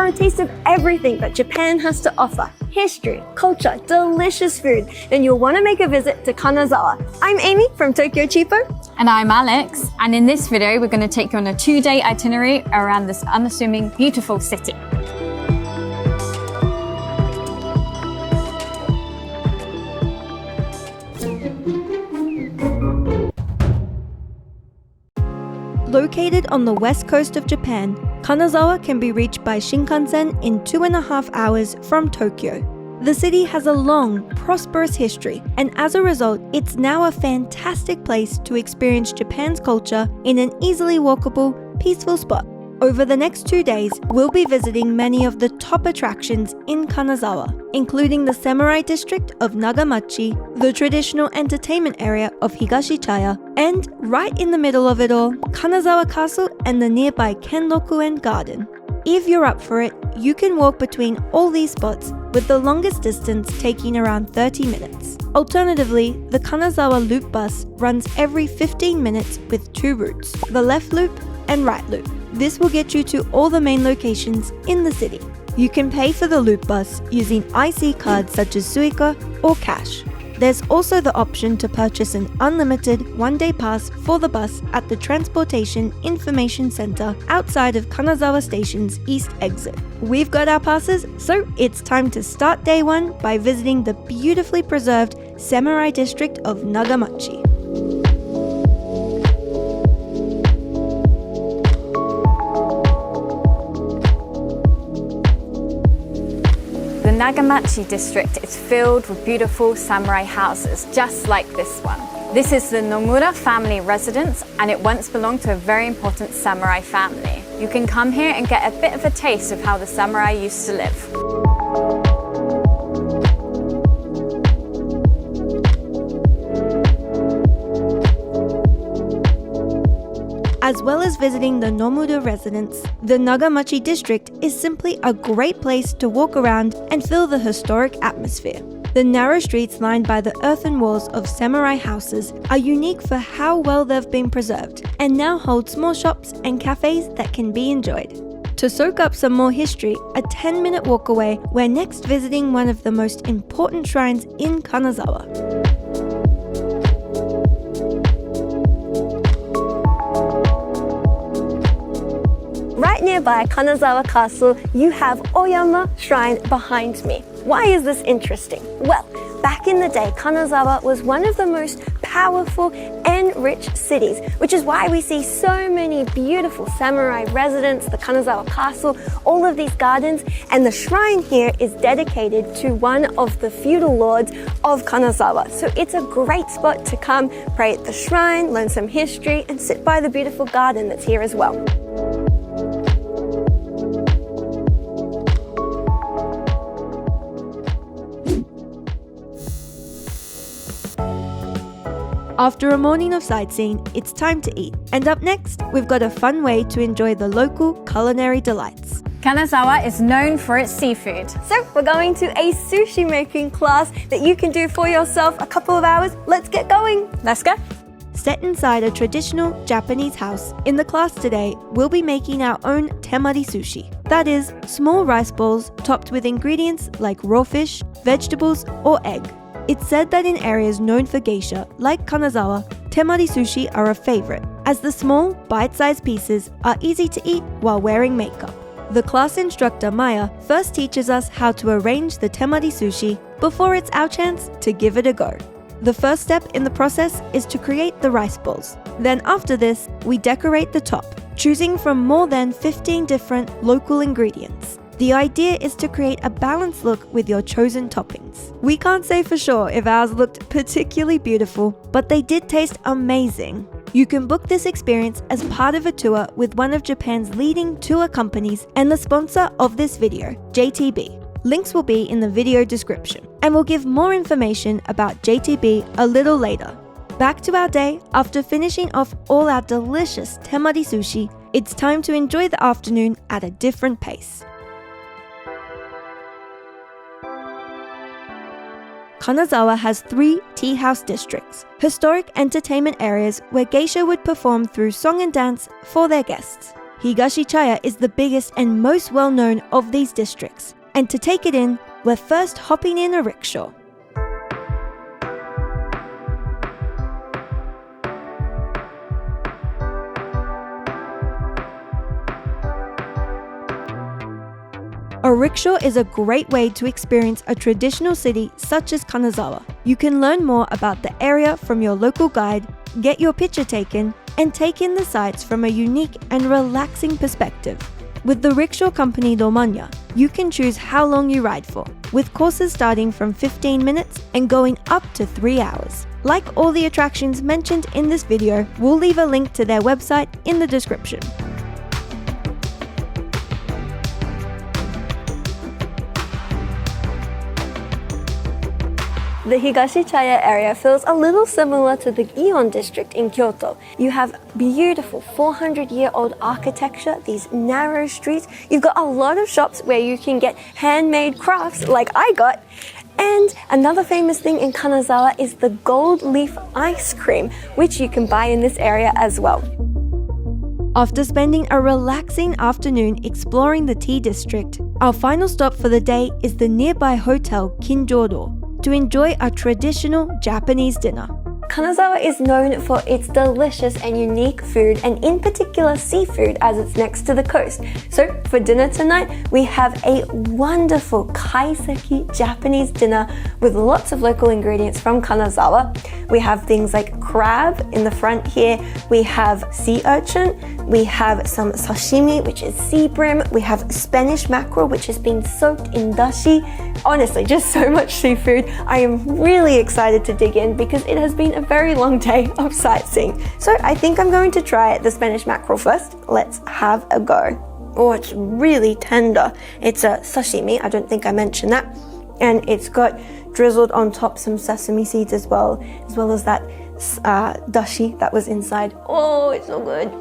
a taste of everything that Japan has to offer. History, culture, delicious food. Then you'll want to make a visit to Kanazawa. I'm Amy from TokyoCheapo. And I'm Alex. And in this video, we're going to take you on a 2-day itinerary around this unassuming, beautiful city. Located on the west coast of Japan, Kanazawa can be reached by Shinkansen in 2.5 hours from Tokyo. The city has a long, prosperous history, and as a result, it's now a fantastic place to experience Japan's culture in an easily walkable, peaceful spot. Over the next 2 days, we'll be visiting many of the top attractions in Kanazawa, including the samurai district of Nagamachi, the traditional entertainment area of Higashi Chaya, and right in the middle of it all, Kanazawa Castle and the nearby Kenrokuen Garden. If you're up for it, you can walk between all these spots, with the longest distance taking around 30 minutes. Alternatively, the Kanazawa Loop bus runs every 15 minutes with 2 routes, the left loop and right loop. This will get you to all the main locations in the city. You can pay for the loop bus using IC cards such as Suica or cash. There's also the option to purchase an unlimited 1-day pass for the bus at the Transportation Information Center outside of Kanazawa Station's east exit. We've got our passes, so it's time to start day 1 by visiting the beautifully preserved samurai district of Nagamachi. The Nagamachi district is filled with beautiful samurai houses, just like this one. This is the Nomura family residence, and it once belonged to a very important samurai family. You can come here and get a bit of a taste of how the samurai used to live. As well as visiting the Nomura residence, the Nagamachi district is simply a great place to walk around and feel the historic atmosphere. The narrow streets lined by the earthen walls of samurai houses are unique for how well they've been preserved, and now hold small shops and cafes that can be enjoyed. To soak up some more history, a 10-minute walk away, we're next visiting one of the most important shrines in Kanazawa. Right nearby Kanazawa Castle, you have Oyama Shrine behind me. Why is this interesting? Well, back in the day, Kanazawa was one of the most powerful and rich cities, which is why we see so many beautiful samurai residents, the Kanazawa Castle, all of these gardens, and the shrine here is dedicated to one of the feudal lords of Kanazawa. So it's a great spot to come, pray at the shrine, learn some history, and sit by the beautiful garden that's here as well. After a morning of sightseeing, it's time to eat. And up next, we've got a fun way to enjoy the local culinary delights. Kanazawa is known for its seafood. So we're going to a sushi making class that you can do for yourself a couple of hours. Let's get going. Let's go. Set inside a traditional Japanese house, in the class today, we'll be making our own Temari sushi. That is, small rice balls topped with ingredients like raw fish, vegetables, or egg. It's said that in areas known for geisha, like Kanazawa, Temari sushi are a favorite, as the small, bite-sized pieces are easy to eat while wearing makeup. The class instructor Maya first teaches us how to arrange the Temari sushi before it's our chance to give it a go. The first step in the process is to create the rice balls. Then after this, we decorate the top, choosing from more than 15 different local ingredients. The idea is to create a balanced look with your chosen toppings. We can't say for sure if ours looked particularly beautiful, but they did taste amazing. You can book this experience as part of a tour with one of Japan's leading tour companies and the sponsor of this video, JTB. Links will be in the video description, and we'll give more information about JTB a little later. Back to our day, after finishing off all our delicious Temari sushi, it's time to enjoy the afternoon at a different pace. Kanazawa has 3 tea house districts, historic entertainment areas where geisha would perform through song and dance for their guests. Higashi Chaya is the biggest and most well-known of these districts. And to take it in, we're first hopping in a rickshaw. A rickshaw is a great way to experience a traditional city such as Kanazawa. You can learn more about the area from your local guide, get your picture taken, and take in the sights from a unique and relaxing perspective. With the rickshaw company Domanya, you can choose how long you ride for, with courses starting from 15 minutes and going up to 3 hours. Like all the attractions mentioned in this video, we'll leave a link to their website in the description. The Higashi Chaya area feels a little similar to the Gion district in Kyoto. You have beautiful 400-year-old architecture, these narrow streets. You've got a lot of shops where you can get handmade crafts like I got. And another famous thing in Kanazawa is the gold leaf ice cream, which you can buy in this area as well. After spending a relaxing afternoon exploring the tea district, our final stop for the day is the nearby hotel Kinjodo to enjoy a traditional Japanese dinner. Kanazawa is known for its delicious and unique food, and in particular seafood, as it's next to the coast. So for dinner tonight, we have a wonderful kaiseki Japanese dinner with lots of local ingredients from Kanazawa. We have things like crab in the front here, we have sea urchin, we have some sashimi, which is sea bream, we have Spanish mackerel, which has been soaked in dashi. Honestly, just so much seafood. I am really excited to dig in because it has been a very long day of sightseeing. So I think I'm going to try the Spanish mackerel first. Let's have a go. Oh, it's really tender. It's a sashimi, I don't think I mentioned that. And it's got drizzled on top some sesame seeds as well as that dashi that was inside. Oh, it's so good.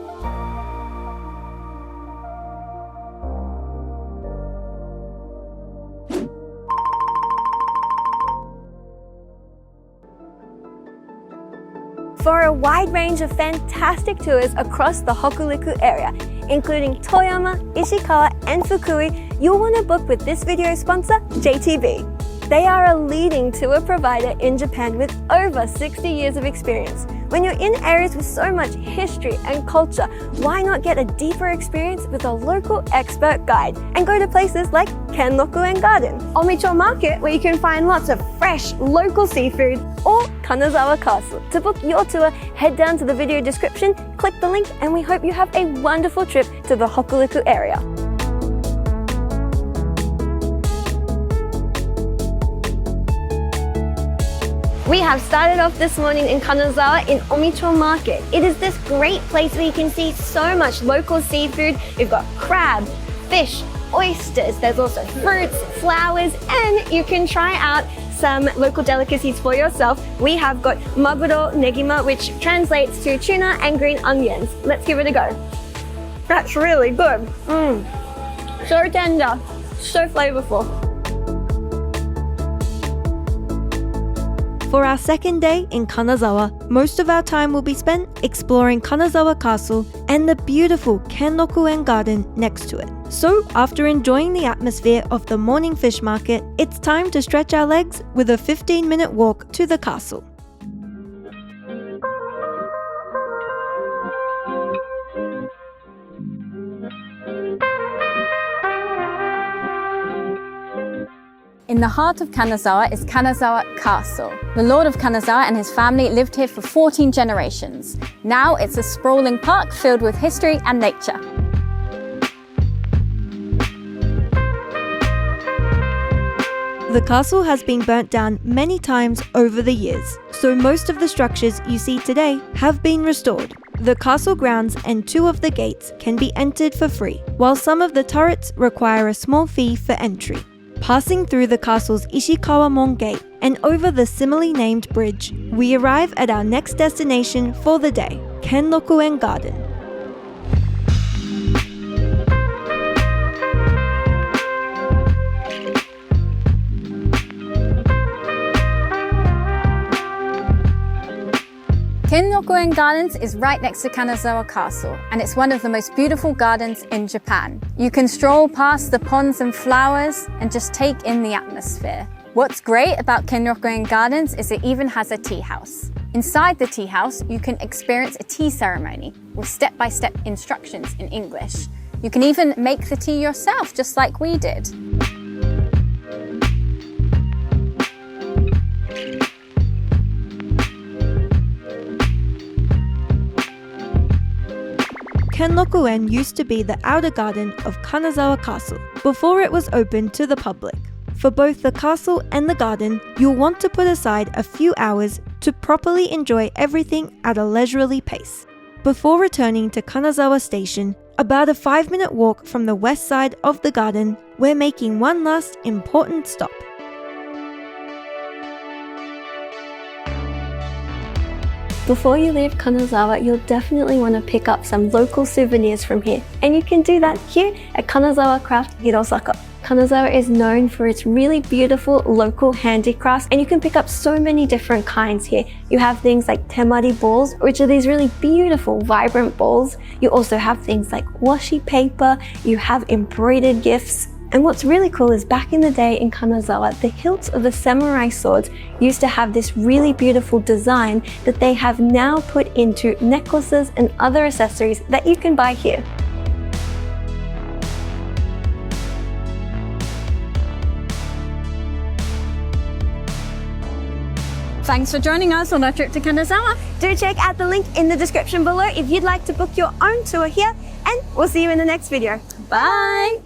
For a wide range of fantastic tours across the Hokuriku area, including Toyama, Ishikawa, and Fukui, you'll want to book with this video sponsor, JTB. They are a leading tour provider in Japan with over 60 years of experience. When you're in areas with so much history and culture, why not get a deeper experience with a local expert guide and go to places like Kenrokuen Garden, Omicho Market, where you can find lots of fresh local seafood, or Kanazawa Castle. To book your tour, head down to the video description, click the link, and we hope you have a wonderful trip to the Hokuriku area. We have started off this morning in Kanazawa in Omicho Market. It is this great place where you can see so much local seafood. We've got crab, fish, oysters, there's also fruits, flowers, and you can try out some local delicacies for yourself. We have got maguro negima, which translates to tuna and green onions. Let's give it a go. That's really good. So tender, so flavorful. For our second day in Kanazawa, most of our time will be spent exploring Kanazawa Castle and the beautiful Kenrokuen Garden next to it. So, after enjoying the atmosphere of the morning fish market, it's time to stretch our legs with a 15-minute walk to the castle. In the heart of Kanazawa is Kanazawa Castle. The Lord of Kanazawa and his family lived here for 14 generations. Now it's a sprawling park filled with history and nature. The castle has been burnt down many times over the years, so most of the structures you see today have been restored. The castle grounds and 2 of the gates can be entered for free, while some of the turrets require a small fee for entry. Passing through the castle's Ishikawa-mon Gate and over the similarly named bridge, we arrive at our next destination for the day, Kenrokuen Garden. Kenrokuen Gardens is right next to Kanazawa Castle, and it's one of the most beautiful gardens in Japan. You can stroll past the ponds and flowers and just take in the atmosphere. What's great about Kenrokuen Gardens is it even has a tea house. Inside the tea house, you can experience a tea ceremony with step-by-step instructions in English. You can even make the tea yourself, just like we did. Kenrokuen used to be the outer garden of Kanazawa Castle before it was opened to the public. For both the castle and the garden, you'll want to put aside a few hours to properly enjoy everything at a leisurely pace. Before returning to Kanazawa Station, about a 5-minute walk from the west side of the garden, we're making one last important stop. Before you leave Kanazawa, you'll definitely want to pick up some local souvenirs from here. And you can do that here at Kanazawa Craft Hirosaka. Kanazawa is known for its really beautiful local handicrafts, and you can pick up so many different kinds here. You have things like Temari balls, which are these really beautiful, vibrant balls. You also have things like washi paper, you have embroidered gifts. And what's really cool is back in the day in Kanazawa, the hilts of the samurai swords used to have this really beautiful design that they have now put into necklaces and other accessories that you can buy here. Thanks for joining us on our trip to Kanazawa. Do check out the link in the description below if you'd like to book your own tour here, and we'll see you in the next video. Bye!